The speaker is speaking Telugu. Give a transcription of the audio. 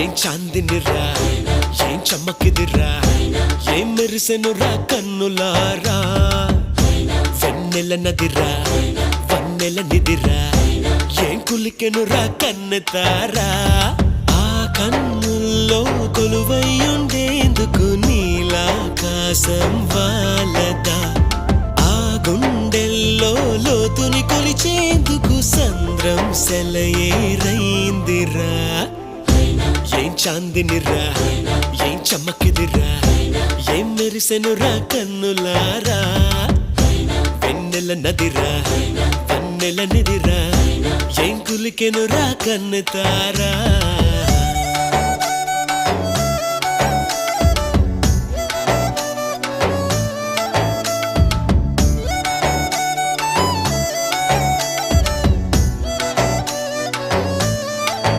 ఏం చాందినిరా ఏం చమ్మకిదిరా ఏం మెరిసెనురా కన్నులారా వెన్నెల నదిరా వన్నెల నిదిరా ఏం కులికెనురా కన్నెతారా ఆ కన్నుల్లో కొలువై ఉండేందుకు నీలాకాశం వాలదా ఆ గుండెల్లో లోతుని కొలిచేందుకు సంద్రం సెలయేరైందిరా ఏం చాందినిరా ఏం చమ్మకిదిరా ఏం మెరిసెనురా కన్నులారా వెన్నెల నదిరా వన్నెల నిదిరా ఏం కులికెనురా కన్నెతారా